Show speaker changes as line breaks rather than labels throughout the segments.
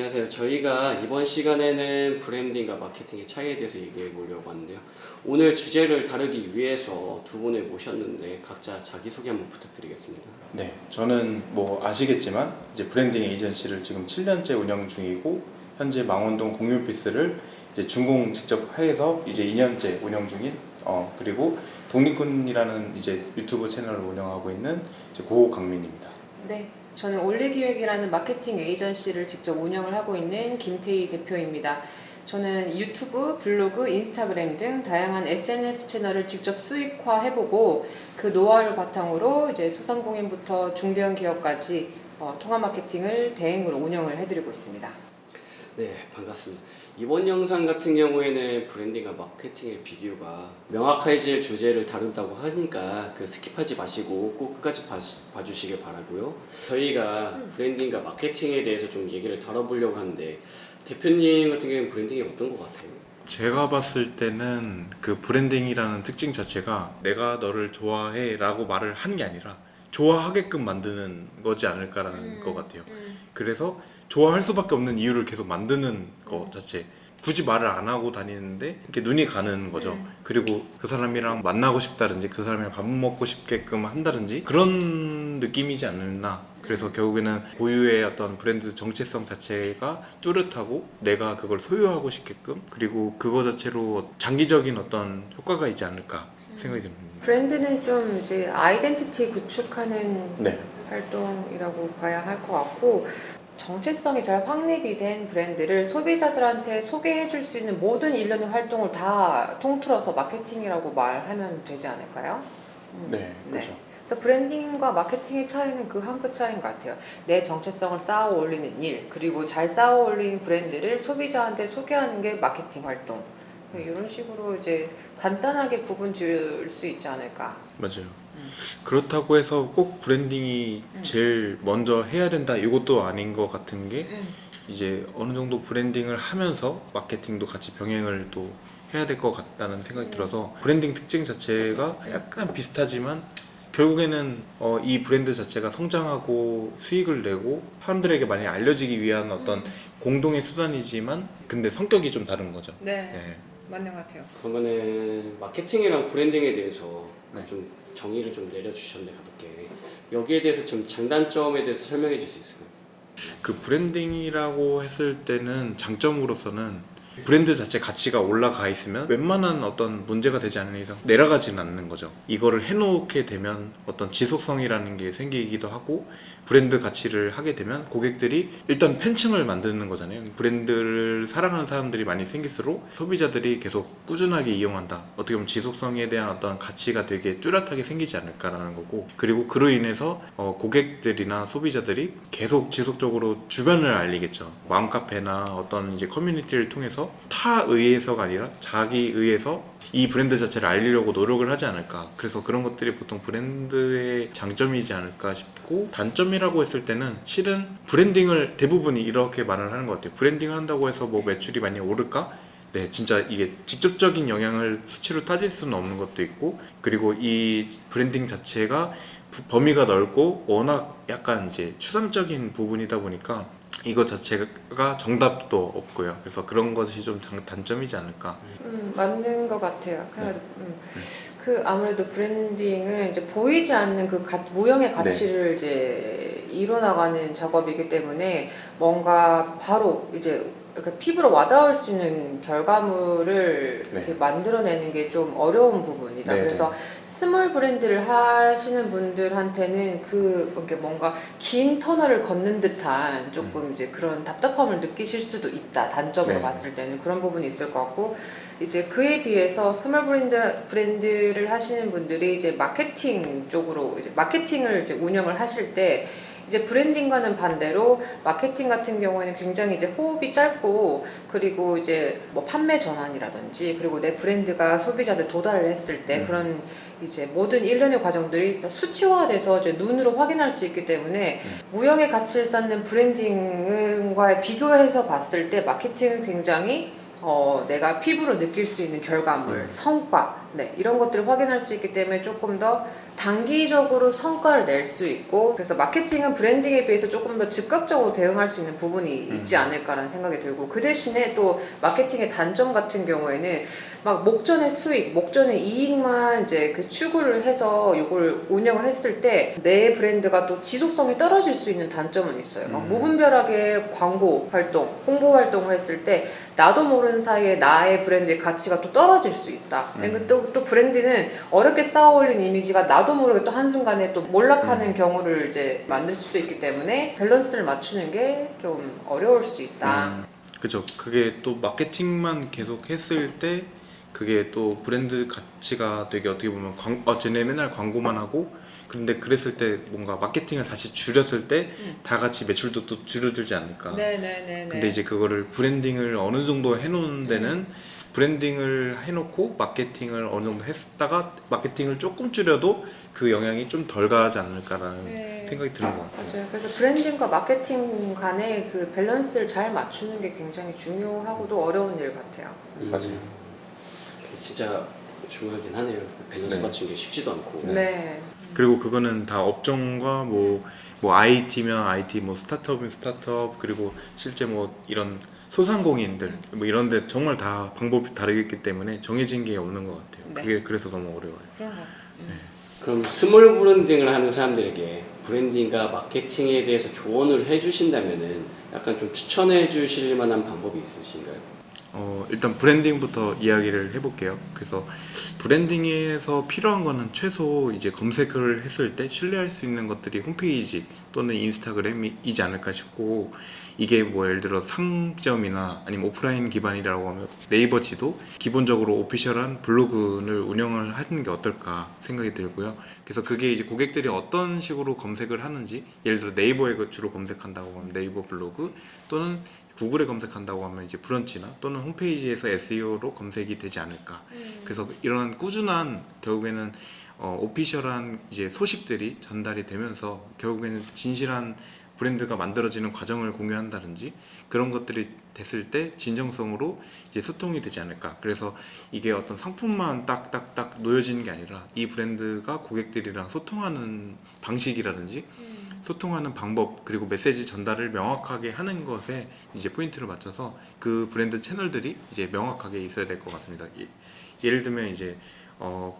안녕하세요. 저희가 이번 시간에는 브랜딩과 마케팅의 차이에 대해서 얘기해 보려고 하는데요. 오늘 주제를 다루기 위해서 두 분을 모셨는데 각자 자기소개 한번 부탁드리겠습니다.
네, 저는 뭐 아시겠지만 이제 브랜딩 에이전시를 지금 7년째 운영 중이고 현재 망원동 공유오피스를 이제 준공 직접 해서 이제 2년째 운영 중인 그리고 독립군이라는 이제 유튜브 채널을 운영하고 있는 이제 고강민입니다.
네, 저는 올리기획이라는 마케팅 에이전시를 직접 운영을 하고 있는 김태희 대표입니다. 저는 유튜브, 블로그, 인스타그램 등 다양한 SNS 채널을 직접 수익화해보고 그 노하우를 바탕으로 이제 소상공인부터 중대형 기업까지 통합 마케팅을 대행으로 운영을 해드리고 있습니다.
네, 반갑습니다. 이번 영상 같은 경우에는 브랜딩과 마케팅의 비교가 명확해질 주제를 다룬다고 하니까 스킵하지 마시고 꼭 끝까지 봐주시길 바라고요. 저희가 브랜딩과 마케팅에 대해서 좀 얘기를 다뤄보려고 하는데 대표님 같은 경우에는 브랜딩이 어떤 것 같아요?
제가 봤을 때는 그 브랜딩이라는 특징 자체가 내가 너를 좋아해 라고 말을 하는 게 아니라 좋아하게끔 만드는 거지 않을까라는 것 같아요. 그래서 좋아할 수밖에 없는 이유를 계속 만드는 것 자체, 굳이 말을 안 하고 다니는데 이렇게 눈이 가는 거죠. 그리고 그 사람이랑 만나고 싶다든지 그 사람이랑 밥 먹고 싶게끔 한다든지 그런 느낌이지 않나. 그래서 결국에는 고유의 어떤 브랜드 정체성 자체가 뚜렷하고 내가 그걸 소유하고 싶게끔, 그리고 그거 자체로 장기적인 어떤 효과가 있지 않을까 생각이 듭니다.
브랜드는 좀 이제 아이덴티티 구축하는
네.
활동이라고 봐야 할 것 같고, 정체성이 잘 확립이 된 브랜드를 소비자들한테 소개해 줄 수 있는 모든 일련의 활동을 다 통틀어서 마케팅이라고 말하면 되지 않을까요?
네, 그렇죠.
그래서 브랜딩과 마케팅의 차이는 그 한 끗 차이인 것 같아요. 내 정체성을 쌓아 올리는 일, 그리고 잘 쌓아 올린 브랜드를 소비자한테 소개하는 게 마케팅 활동. 이런 식으로 이제 간단하게 구분 지을 수 있지 않을까.
맞아요. 그렇다고 해서 꼭 브랜딩이 제일 먼저 해야 된다 이것도 아닌 것 같은 게 이제 어느 정도 브랜딩을 하면서 마케팅도 같이 병행을 또 해야 될 것 같다는 생각이 들어서 브랜딩 특징 자체가 약간 비슷하지만 결국에는 이 브랜드 자체가 성장하고 수익을 내고 사람들에게 많이 알려지기 위한 어떤 공동의 수단이지만 근데 성격이 좀 다른 거죠.
네. 맞는 것 같아요.
그러면은 마케팅이랑 브랜딩에 대해서
네.
좀 정의를 좀 내려주셨는데 가볍게 여기에 대해서 좀 장단점에 대해서 설명해 줄 수 있을까요?
그 브랜딩이라고 했을 때는 장점으로서는 브랜드 자체 가치가 올라가 있으면 웬만한 어떤 문제가 되지 않는 이상 내려가지는 않는 거죠. 이거를 해놓게 되면 어떤 지속성이라는 게 생기기도 하고 브랜드 가치를 하게 되면 고객들이 일단 팬층을 만드는 거잖아요. 브랜드를 사랑하는 사람들이 많이 생길수록 소비자들이 계속 꾸준하게 이용한다. 어떻게 보면 지속성에 대한 어떤 가치가 되게 뚜렷하게 생기지 않을까라는 거고, 그리고 그로 인해서 고객들이나 소비자들이 계속 지속적으로 주변을 알리겠죠. 맘카페나 어떤 이제 커뮤니티를 통해서 타 의해서가 아니라 자기 의해서 이 브랜드 자체를 알리려고 노력을 하지 않을까. 그래서 그런 것들이 보통 브랜드의 장점이지 않을까 싶고, 단점이라고 했을 때는 실은 브랜딩을 대부분이 이렇게 말을 하는 것 같아요. 브랜딩을 한다고 해서 뭐 매출이 많이 오를까? 네, 진짜 이게 직접적인 영향을 수치로 따질 수는 없는 것도 있고, 그리고 이 브랜딩 자체가 범위가 넓고 워낙 약간 이제 추상적인 부분이다 보니까 이거 자체가 정답도 없고요. 그래서 그런 것이 좀 단점이지 않을까.
맞는 것 같아요. 그 아무래도 브랜딩은 이제 보이지 않는 그 무형의 가치를 이제 이뤄나가는 작업이기 때문에 뭔가 바로 이제 피부로 와닿을 수 있는 결과물을 이렇게 만들어내는 게 좀 어려운 부분이다. 그래서 스몰 브랜드를 하시는 분들한테는 이게 뭔가 긴 터널을 걷는 듯한 조금 이제 그런 답답함을 느끼실 수도 있다. 단점으로 봤을 때는 그런 부분이 있을 것 같고, 이제 그에 비해서 스몰 브랜드를 하시는 분들이 이제 마케팅 쪽으로 이제 마케팅을 이제 운영을 하실 때 이제 브랜딩과는 반대로 마케팅 같은 경우에는 굉장히 이제 호흡이 짧고, 그리고 이제 뭐 판매 전환이라든지 그리고 내 브랜드가 소비자들 도달을 했을 때 그런 이제 모든 일련의 과정들이 다 수치화돼서 이제 눈으로 확인할 수 있기 때문에 무형의 가치를 쌓는 브랜딩과 비교해서 봤을 때 마케팅은 굉장히 내가 피부로 느낄 수 있는 결과물, 성과 네, 이런 것들을 확인할 수 있기 때문에 조금 더 단기적으로 성과를 낼 수 있고, 그래서 마케팅은 브랜딩에 비해서 조금 더 즉각적으로 대응할 수 있는 부분이 있지 않을까라는 생각이 들고, 그 대신에 또 마케팅의 단점 같은 경우에는 막 목전의 수익, 목전의 이익만 이제 그 추구를 해서 이걸 운영을 했을 때 내 브랜드가 또 지속성이 떨어질 수 있는 단점은 있어요. 막 무분별하게 광고 활동, 홍보 활동을 했을 때 나도 모르는 사이에 나의 브랜드의 가치가 또 떨어질 수 있다. 근데 또 브랜드는 어렵게 쌓아올린 이미지가 나도 모르게 또 한순간에 또 몰락하는 경우를 이제 만들 수도 있기 때문에 밸런스를 맞추는 게 좀 어려울 수 있다.
그죠. 그게 또 마케팅만 계속 했을 때 그게 또 브랜드 가치가 되게 어떻게 보면 쟤네 맨날 광고만 하고, 그런데 그랬을 때 뭔가 마케팅을 다시 줄였을 때 다 같이 매출도 또 줄어들지 않을까.
네네네.
근데 이제 그거를 브랜딩을 어느 정도 해놓은 데는 브랜딩을 해놓고 마케팅을 어느 정도 했다가 마케팅을 조금 줄여도 그 영향이 좀 덜 가지 않을까라는 생각이 드는 것 같아요.
맞아요. 그래서 브랜딩과 마케팅 간의 그 밸런스를 잘 맞추는 게 굉장히 중요하고도 어려운 일 같아요.
맞아요.
그게 진짜 중요하긴 하네요. 밸런스
네.
맞추는 게 쉽지도 않고.
네.
그리고 그거는 다 업종과 뭐 IT면 IT, 뭐 스타트업이면 스타트업, 그리고 실제 뭐 이런 소상공인들 뭐 이런데 정말 다 방법이 다르기 때문에 정해진 게 없는 것 같아요.
네.
그게 그래서 너무 어려워요.
그런 것 같아요.
그럼 스몰 브랜딩을 하는 사람들에게 브랜딩과 마케팅에 대해서 조언을 해주신다면은 약간 좀 추천해 주실 만한 방법이 있으신가요?
일단 브랜딩부터 이야기를 해볼게요. 그래서 브랜딩에서 필요한 거는 최소 이제 검색을 했을 때 신뢰할 수 있는 것들이 홈페이지 또는 인스타그램이지 않을까 싶고, 이게 뭐 예를 들어 상점이나 아니면 오프라인 기반이라고 하면 네이버 지도, 기본적으로 오피셜한 블로그를 운영을 하는 게 어떨까 생각이 들고요. 그래서 그게 이제 고객들이 어떤 식으로 검색을 하는지, 예를 들어 네이버에 주로 검색한다고 하면 네이버 블로그, 또는 구글에 검색한다고 하면 이제 브런치나 또는 홈페이지에서 SEO로 검색이 되지 않을까. 그래서 이런 꾸준한 결국에는 오피셜한 이제 소식들이 전달이 되면서 결국에는 진실한 브랜드가 만들어지는 과정을 공유한다든지 그런 것들이 됐을 때 진정성으로 이제 소통이 되지 않을까. 그래서 이게 어떤 상품만 딱딱딱 놓여지는 게 아니라 이 브랜드가 고객들이랑 소통하는 방식이라든지 소통하는 방법, 그리고 메시지 전달을 명확하게 하는 것에 이제 포인트를 맞춰서 그 브랜드 채널들이 이제 명확하게 있어야 될 것 같습니다. 예를 들면 이제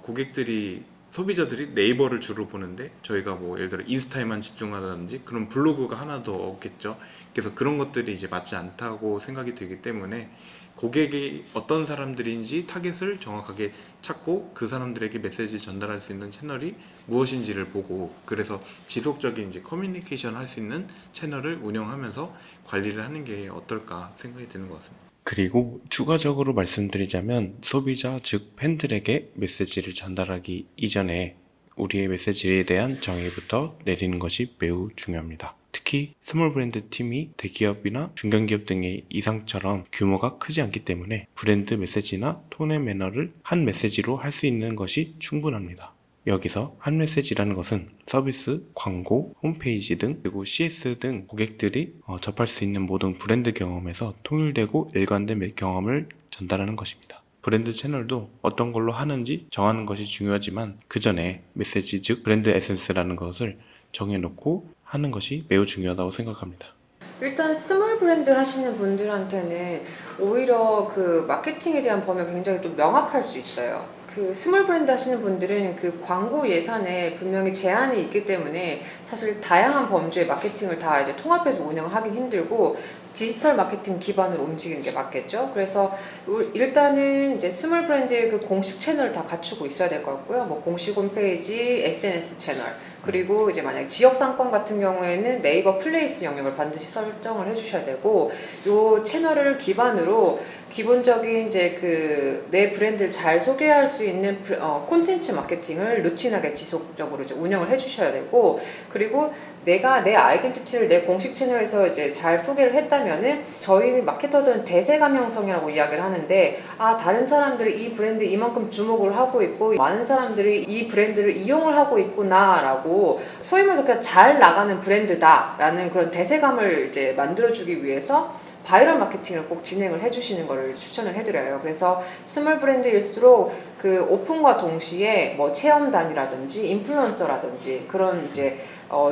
고객들이, 소비자들이 네이버를 주로 보는데 저희가 뭐 예를 들어 인스타에만 집중하다든지 그런 블로그가 하나도 없겠죠. 그래서 그런 것들이 이제 맞지 않다고 생각이 들기 때문에 고객이 어떤 사람들인지 타겟을 정확하게 찾고 그 사람들에게 메시지 전달할 수 있는 채널이 무엇인지를 보고, 그래서 지속적인 이제 커뮤니케이션 할 수 있는 채널을 운영하면서 관리를 하는 게 어떨까 생각이 드는 것 같습니다. 그리고 추가적으로 말씀드리자면 소비자 즉 팬들에게 메시지를 전달하기 이전에 우리의 메시지에 대한 정의부터 내리는 것이 매우 중요합니다. 특히 스몰 브랜드 팀이 대기업이나 중견기업 등의 이상처럼 규모가 크지 않기 때문에 브랜드 메시지나 톤의 매너를 한 메시지로 할 수 있는 것이 충분합니다. 여기서 한 메시지라는 것은 서비스, 광고, 홈페이지 등, 그리고 CS 등 고객들이 접할 수 있는 모든 브랜드 경험에서 통일되고 일관된 경험을 전달하는 것입니다. 브랜드 채널도 어떤 걸로 하는지 정하는 것이 중요하지만 그 전에 메시지 즉 브랜드 에센스라는 것을 정해놓고 하는 것이 매우 중요하다고 생각합니다.
일단 스몰 브랜드 하시는 분들한테는 오히려 그 마케팅에 대한 범위가 굉장히 또 명확할 수 있어요. 그 스몰 브랜드 하시는 분들은 그 광고 예산에 분명히 제한이 있기 때문에 사실 다양한 범주의 마케팅을 다 이제 통합해서 운영하기 힘들고 디지털 마케팅 기반으로 움직이는 게 맞겠죠. 그래서 일단은 이제 스몰 브랜드의 그 공식 채널을 다 갖추고 있어야 될 것 같고요. 뭐 공식 홈페이지, SNS 채널, 그리고 이제 만약 지역 상권 같은 경우에는 네이버 플레이스 영역을 반드시 설정을 해주셔야 되고, 요 채널을 기반으로 기본적인 이제 그 내 브랜드를 잘 소개할 수 있는 콘텐츠 마케팅을 루틴하게 지속적으로 이제 운영을 해주셔야 되고, 그리고 내가 내 아이덴티티를 내 공식 채널에서 이제 잘 소개를 했다면은 저희 마케터들은 대세감형성이라고 이야기를 하는데, 다른 사람들이 이 브랜드 이만큼 주목을 하고 있고 많은 사람들이 이 브랜드를 이용을 하고 있구나라고 소위 말해서 그냥 잘 나가는 브랜드다라는 그런 대세감을 이제 만들어주기 위해서 바이럴 마케팅을 꼭 진행을 해주시는 것을 추천을 해드려요. 그래서 스몰 브랜드일수록 그 오픈과 동시에 뭐 체험단이라든지 인플루언서라든지 그런 이제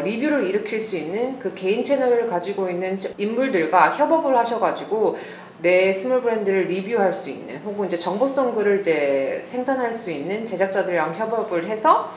리뷰를 일으킬 수 있는 그 개인 채널을 가지고 있는 인물들과 협업을 하셔가지고 내 스몰 브랜드를 리뷰할 수 있는 혹은 이제 정보성 글을 이제 생산할 수 있는 제작자들이랑 협업을 해서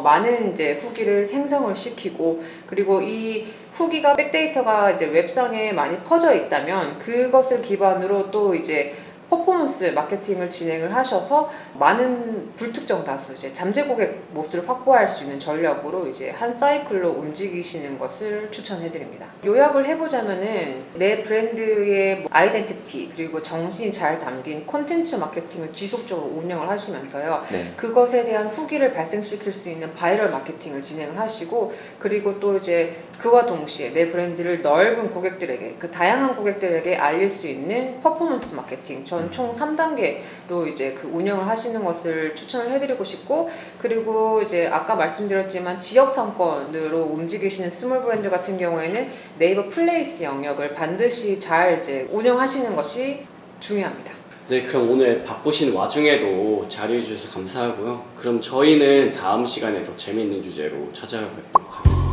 많은 이제 후기를 생성을 시키고 그리고 이 후기가 백데이터가 이제 웹상에 많이 퍼져 있다면 그것을 기반으로 또 이제 퍼포먼스 마케팅을 진행을 하셔서 많은 불특정 다수 이제 잠재 고객 몫을 확보할 수 있는 전략으로 이제 한 사이클로 움직이시는 것을 추천해드립니다. 요약을 해보자면은 내 브랜드의 아이덴티티 그리고 정신이 잘 담긴 콘텐츠 마케팅을 지속적으로 운영을 하시면서요.
네.
그것에 대한 후기를 발생시킬 수 있는 바이럴 마케팅을 진행을 하시고 그리고 또 이제 그와 동시에 내 브랜드를 넓은 고객들에게 그 다양한 고객들에게 알릴 수 있는 퍼포먼스 마케팅 전 총 3단계로 이제 그 운영을 하시는 것을 추천을 해드리고 싶고 그리고 이제 아까 말씀드렸지만 지역 상권으로 움직이시는 스몰 브랜드 같은 경우에는 네이버 플레이스 영역을 반드시 잘 이제 운영하시는 것이 중요합니다.
네, 그럼 오늘 바쁘신 와중에도 자리해 주셔서 감사하고요. 그럼 저희는 다음 시간에 더 재미있는 주제로 찾아뵙도록 하겠습니다.